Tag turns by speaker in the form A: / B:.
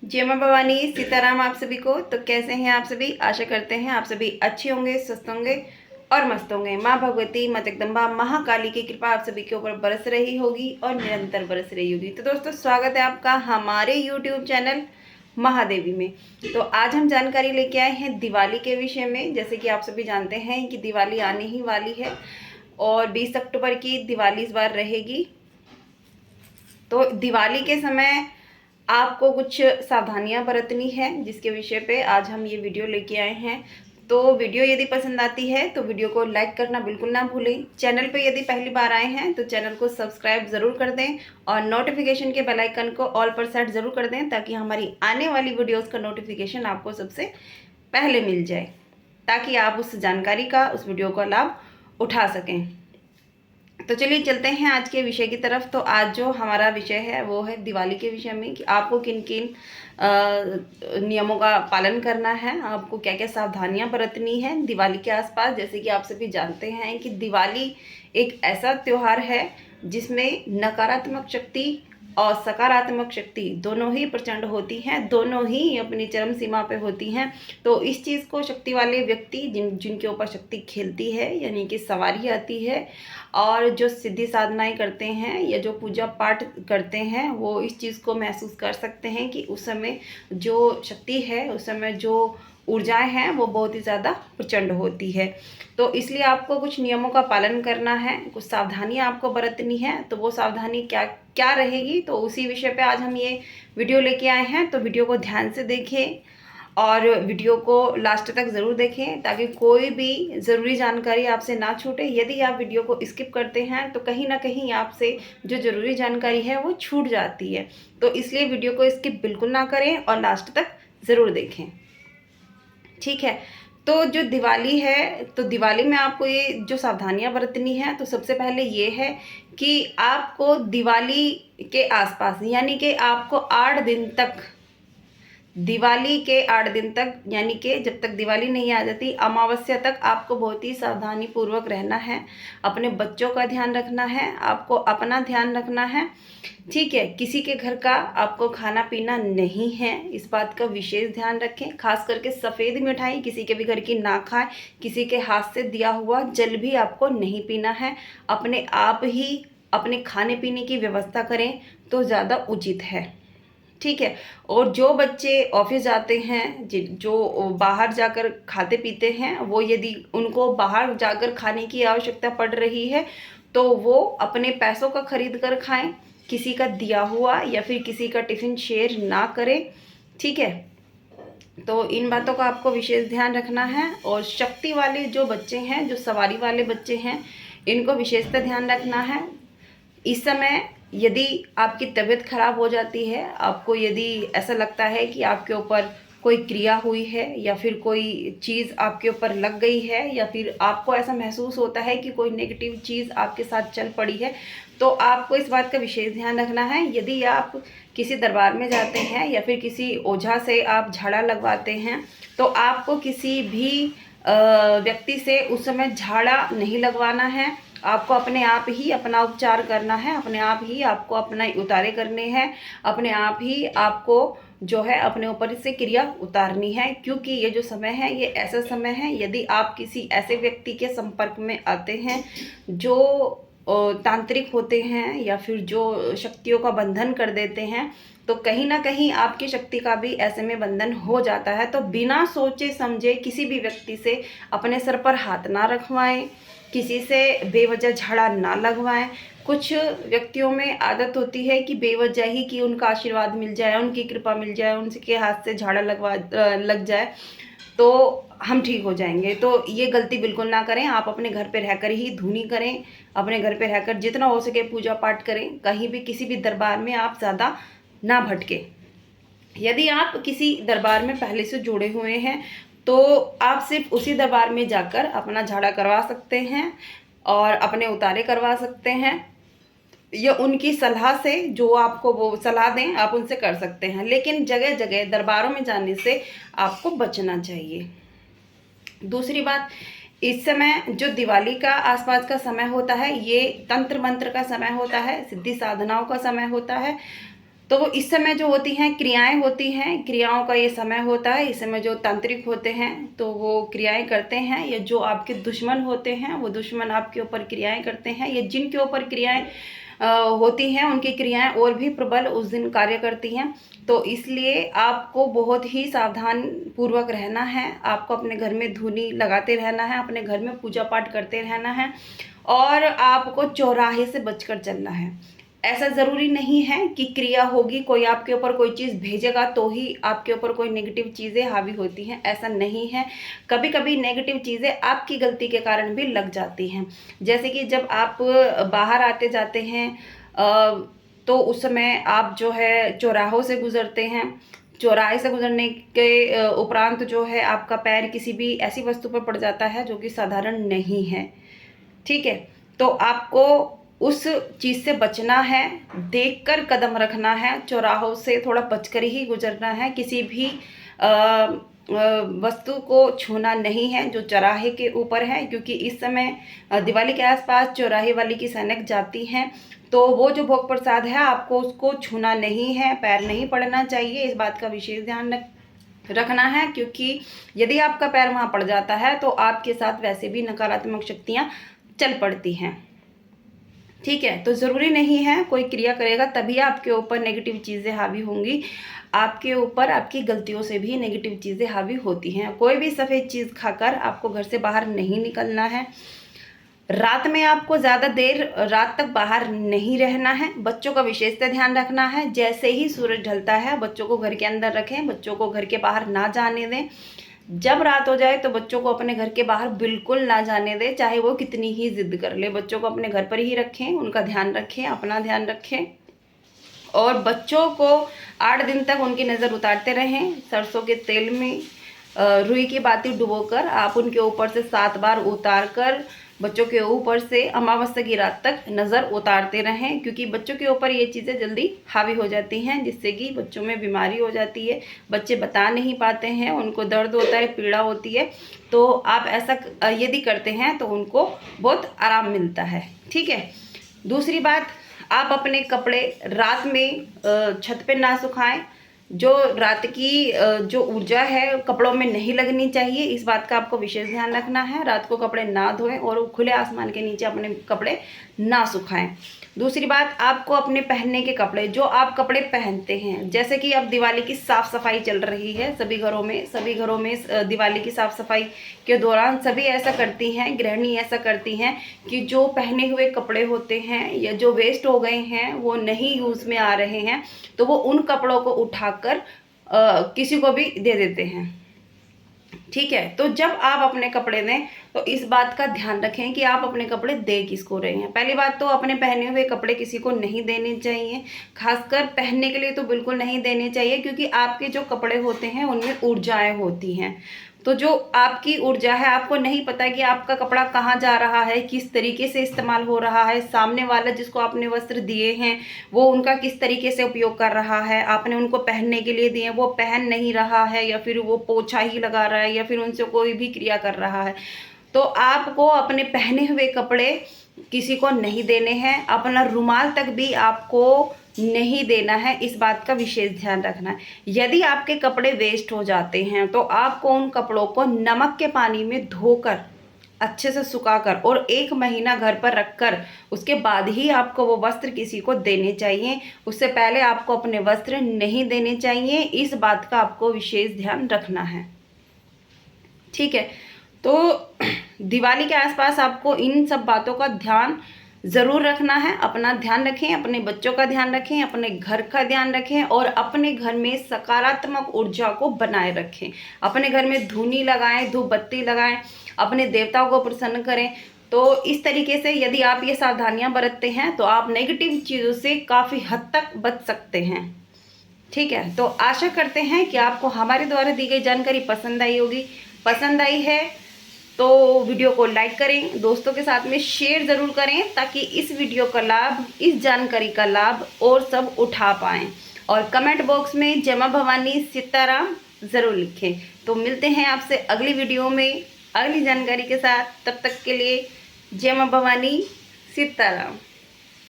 A: जय मां भवानी, सीताराम आप सभी को। तो कैसे हैं आप सभी? आशा करते हैं आप सभी अच्छे होंगे, स्वस्थ होंगे और मस्त होंगे। मां भगवती, मां जगदम्बा, महाकाली की कृपा आप सभी के ऊपर बरस रही होगी और निरंतर बरस रही होगी। तो दोस्तों, स्वागत है आपका हमारे YouTube चैनल महादेवी में। तो आज हम जानकारी लेके आए हैं दिवाली के विषय में। जैसे कि आप सभी जानते हैं कि दिवाली आने ही वाली है और 20 अक्टूबर की दिवाली इस बार रहेगी। तो दिवाली के समय आपको कुछ सावधानियां बरतनी है, जिसके विषय पे आज हम ये वीडियो लेके आए हैं। तो वीडियो यदि पसंद आती है तो वीडियो को लाइक करना बिल्कुल ना भूलें। चैनल पे यदि पहली बार आए हैं तो चैनल को सब्सक्राइब ज़रूर कर दें और नोटिफिकेशन के बेल आइकन को ऑल पर सेट ज़रूर कर दें, ताकि हमारी आने वाली वीडियोज़ का नोटिफिकेशन आपको सबसे पहले मिल जाए, ताकि आप उस जानकारी का, उस वीडियो का लाभ उठा सकें। तो चलिए चलते हैं आज के विषय की तरफ। तो आज जो हमारा विषय है वो है दिवाली के विषय में, कि आपको किन किन नियमों का पालन करना है, आपको क्या क्या सावधानियां बरतनी है दिवाली के आसपास। जैसे कि आप सभी जानते हैं कि दिवाली एक ऐसा त्यौहार है जिसमें नकारात्मक शक्ति और सकारात्मक शक्ति दोनों ही प्रचंड होती हैं, दोनों ही अपनी चरम सीमा पे होती हैं। तो इस चीज़ को शक्ति वाले व्यक्ति जिनके ऊपर शक्ति खेलती है, यानी कि सवारी आती है, और जो सिद्धि साधनाएं करते हैं या जो पूजा पाठ करते हैं, वो इस चीज़ को महसूस कर सकते हैं कि उस समय जो शक्ति है, उस समय जो ऊर्जाएं हैं वो बहुत ही ज़्यादा प्रचंड होती है। तो इसलिए आपको कुछ नियमों का पालन करना है, कुछ सावधानियां आपको बरतनी है। तो वो सावधानी क्या क्या रहेगी, तो उसी विषय पे आज हम ये वीडियो लेके आए हैं। तो वीडियो को ध्यान से देखें और वीडियो को लास्ट तक ज़रूर देखें, ताकि कोई भी ज़रूरी जानकारी आपसे ना छूटे। यदि आप वीडियो को स्किप करते हैं तो कहीं ना कहीं आपसे जो ज़रूरी जानकारी है वो छूट जाती है। तो इसलिए वीडियो को स्किप बिल्कुल ना करें और लास्ट तक ज़रूर देखें, ठीक है। तो जो दिवाली है, तो दिवाली में आपको ये जो सावधानियां बरतनी है, तो सबसे पहले ये है कि आपको दिवाली के आसपास, यानी कि आपको 8 दिन तक, दिवाली के 8 दिन तक, यानी कि जब तक दिवाली नहीं आ जाती, अमावस्या तक, आपको बहुत ही सावधानी पूर्वक रहना है। अपने बच्चों का ध्यान रखना है, आपको अपना ध्यान रखना है, ठीक है। किसी के घर का आपको खाना पीना नहीं है, इस बात का विशेष ध्यान रखें। खास करके सफ़ेद मिठाई किसी के भी घर की ना खाएं। किसी के हाथ से दिया हुआ जल भी आपको नहीं पीना है। अपने आप ही अपने खाने पीने की व्यवस्था करें तो ज़्यादा उचित है, ठीक है। और जो बच्चे ऑफिस जाते हैं, जो बाहर जाकर खाते पीते हैं, वो यदि उनको बाहर जाकर खाने की आवश्यकता पड़ रही है तो वो अपने पैसों का खरीद कर खाएं, किसी का दिया हुआ या फिर किसी का टिफ़िन शेयर ना करें, ठीक है। तो इन बातों का आपको विशेष ध्यान रखना है। और शक्ति वाले जो बच्चे हैं, जो सवारी वाले बच्चे हैं, इनको विशेषता ध्यान रखना है। इस समय यदि आपकी तबीयत खराब हो जाती है, आपको यदि ऐसा लगता है कि आपके ऊपर कोई क्रिया हुई है या फिर कोई चीज़ आपके ऊपर लग गई है, या फिर आपको ऐसा महसूस होता है कि कोई नेगेटिव चीज़ आपके साथ चल पड़ी है, तो आपको इस बात का विशेष ध्यान रखना है। यदि आप किसी दरबार में जाते हैं या फिर किसी ओझा से आप झाड़ा लगवाते हैं, तो आपको किसी भी व्यक्ति से उस समय झाड़ा नहीं लगवाना है। आपको अपने आप ही अपना उपचार करना है, अपने आप ही आपको अपना उतारे करने हैं, अपने आप ही आपको जो है अपने ऊपर से क्रिया उतारनी है। क्योंकि ये जो समय है ये ऐसा समय है, यदि आप किसी ऐसे व्यक्ति के संपर्क में आते हैं जो तांत्रिक होते हैं या फिर जो शक्तियों का बंधन कर देते हैं, तो कहीं ना कहीं आपकी शक्ति का भी ऐसे में बंधन हो जाता है। तो बिना सोचे समझे किसी भी व्यक्ति से अपने सर पर हाथ ना रखवाएं, किसी से बेवजह झाड़ा ना लगवाएं। कुछ व्यक्तियों में आदत होती है कि बेवजह ही कि उनका आशीर्वाद मिल जाए, उनकी कृपा मिल जाए, उनके हाथ से झाड़ा लग जाए तो हम ठीक हो जाएंगे। तो ये गलती बिल्कुल ना करें। आप अपने घर पे रहकर ही धुनी करें, अपने घर पे रहकर जितना हो सके पूजा पाठ करें। कहीं भी किसी भी दरबार में आप ज़्यादा ना भटके। यदि आप किसी दरबार में पहले से जुड़े हुए हैं तो आप सिर्फ उसी दरबार में जाकर अपना झाड़ा करवा सकते हैं और अपने उतारे करवा सकते हैं, या उनकी सलाह से, जो आपको वो सलाह दें आप उनसे कर सकते हैं। लेकिन जगह जगह दरबारों में जाने से आपको बचना चाहिए। दूसरी बात, इस समय जो दिवाली का आसपास का समय होता है, ये तंत्र मंत्र का समय होता है, सिद्धि साधनाओं का समय होता है। तो वो इस समय जो होती हैं क्रियाएं होती हैं, क्रियाओं का ये समय होता है। इस समय जो तांत्रिक होते हैं तो वो क्रियाएं करते हैं, या जो आपके दुश्मन होते हैं वो दुश्मन आपके ऊपर क्रियाएं करते हैं, या जिनके ऊपर क्रियाएं होती हैं उनकी क्रियाएं और भी प्रबल उस दिन कार्य करती हैं। तो इसलिए आपको बहुत ही सावधान पूर्वक रहना है। आपको अपने घर में धूनी लगाते रहना है, अपने घर में पूजा पाठ करते रहना है, और आपको चौराहे से बचकर चलना है। ऐसा ज़रूरी नहीं है कि क्रिया होगी, कोई आपके ऊपर कोई चीज़ भेजेगा तो ही आपके ऊपर कोई नेगेटिव चीज़ें हावी होती हैं, ऐसा नहीं है। कभी कभी नेगेटिव चीज़ें आपकी गलती के कारण भी लग जाती हैं। जैसे कि जब आप बाहर आते जाते हैं तो उस समय आप जो है चौराहों से गुज़रते हैं। चौराहे से गुजरने के उपरांत जो है आपका पैर किसी भी ऐसी वस्तु पर पड़ जाता है जो कि साधारण नहीं है, ठीक है। तो आपको उस चीज़ से बचना है, देखकर कदम रखना है, चौराहों से थोड़ा बचकर ही गुजरना है, किसी भी वस्तु को छूना नहीं है जो चौराहे के ऊपर है, क्योंकि इस समय दिवाली के आसपास चौराहे वाली की सनक जाती हैं। तो वो जो भोग प्रसाद है आपको उसको छूना नहीं है, पैर नहीं पड़ना चाहिए, इस बात का विशेष ध्यान रखना है। क्योंकि यदि आपका पैर वहाँ पड़ जाता है तो आपके साथ वैसे भी नकारात्मक शक्तियाँ चल पड़ती हैं, ठीक है। तो ज़रूरी नहीं है कोई क्रिया करेगा तभी आपके ऊपर नेगेटिव चीज़ें हावी होंगी, आपके ऊपर आपकी गलतियों से भी नेगेटिव चीज़ें हावी होती हैं। कोई भी सफ़ेद चीज़ खाकर आपको घर से बाहर नहीं निकलना है। रात में आपको ज़्यादा देर रात तक बाहर नहीं रहना है। बच्चों का विशेषतः ध्यान रखना है, जैसे ही सूरज ढलता है बच्चों को घर के अंदर रखें, बच्चों को घर के बाहर ना जाने दें। जब रात हो जाए तो बच्चों को अपने घर के बाहर बिल्कुल ना जाने दें, चाहे वो कितनी ही जिद कर ले। बच्चों को अपने घर पर ही रखें, उनका ध्यान रखें, अपना ध्यान रखें, और बच्चों को 8 दिन तक उनकी नज़र उतारते रहें। सरसों के तेल में रुई की बाती डुबोकर आप उनके ऊपर से 7 बार उतार कर बच्चों के ऊपर से अमावस्या की रात तक नज़र उतारते रहें, क्योंकि बच्चों के ऊपर ये चीज़ें जल्दी हावी हो जाती हैं, जिससे कि बच्चों में बीमारी हो जाती है। बच्चे बता नहीं पाते हैं, उनको दर्द होता है, पीड़ा होती है। तो आप ऐसा यदि करते हैं तो उनको बहुत आराम मिलता है, ठीक है। दूसरी बात, आप अपने कपड़े रात में छत पे ना सुखाएं। जो रात की जो ऊर्जा है कपड़ों में नहीं लगनी चाहिए, इस बात का आपको विशेष ध्यान रखना है। रात को कपड़े ना धोएं और खुले आसमान के नीचे अपने कपड़े ना सुखाएं। दूसरी बात, आपको अपने पहनने के कपड़े, जो आप कपड़े पहनते हैं, जैसे कि अब दिवाली की साफ़ सफाई चल रही है सभी घरों में दिवाली की साफ़ सफाई के दौरान सभी ऐसा करती हैं, गृहिणी ऐसा करती हैं कि जो पहने हुए कपड़े होते हैं या जो वेस्ट हो गए हैं वो नहीं यूज़ में आ रहे हैं, तो वो उन कपड़ों को उठाकर किसी को भी दे देते हैं, ठीक है। तो जब आप अपने कपड़े दें तो इस बात का ध्यान रखें कि आप अपने कपड़े दे किसको रहे हैं। पहली बात तो अपने पहने हुए कपड़े किसी को नहीं देने चाहिए, खासकर पहनने के लिए तो बिल्कुल नहीं देने चाहिए, क्योंकि आपके जो कपड़े होते हैं उनमें ऊर्जाएं होती हैं। तो जो आपकी ऊर्जा है, आपको नहीं पता कि आपका कपड़ा कहाँ जा रहा है, किस तरीके से इस्तेमाल हो रहा है, सामने वाला जिसको आपने वस्त्र दिए हैं वो उनका किस तरीके से उपयोग कर रहा है, आपने उनको पहनने के लिए दिए वो पहन नहीं रहा है, या फिर वो पोछा ही लगा रहा है, या फिर उनसे कोई भी क्रिया कर रहा है। तो आपको अपने पहने हुए कपड़े किसी को नहीं देने हैं, अपना रुमाल तक भी आपको नहीं देना है, इस बात का विशेष ध्यान रखना है। यदि आपके कपड़े वेस्ट हो जाते हैं तो आपको उन कपड़ों को नमक के पानी में धोकर अच्छे से सुखाकर और 1 महीना घर पर रखकर उसके बाद ही आपको वो वस्त्र किसी को देने चाहिए। उससे पहले आपको अपने वस्त्र नहीं देने चाहिए, इस बात का आपको विशेष ध्यान रखना है, ठीक है। तो दिवाली के आसपास आपको इन सब बातों का ध्यान ज़रूर रखना है। अपना ध्यान रखें, अपने बच्चों का ध्यान रखें, अपने घर का ध्यान रखें, और अपने घर में सकारात्मक ऊर्जा को बनाए रखें। अपने घर में धूनी लगाएं, धूप बत्ती लगाएं, अपने देवताओं को प्रसन्न करें। तो इस तरीके से यदि आप ये सावधानियां बरतते हैं तो आप नेगेटिव चीज़ों से काफ़ी हद तक बच सकते हैं, ठीक है। तो आशा करते हैं कि आपको हमारे द्वारा दी गई जानकारी पसंद आई होगी। पसंद आई है तो वीडियो को लाइक करें, दोस्तों के साथ में शेयर ज़रूर करें, ताकि इस वीडियो का लाभ, इस जानकारी का लाभ और सब उठा पाएँ। और कमेंट बॉक्स में जय मां भवानी सीताराम ज़रूर लिखें। तो मिलते हैं आपसे अगली वीडियो में अगली जानकारी के साथ। तब तक के लिए जय मां भवानी सीताराम।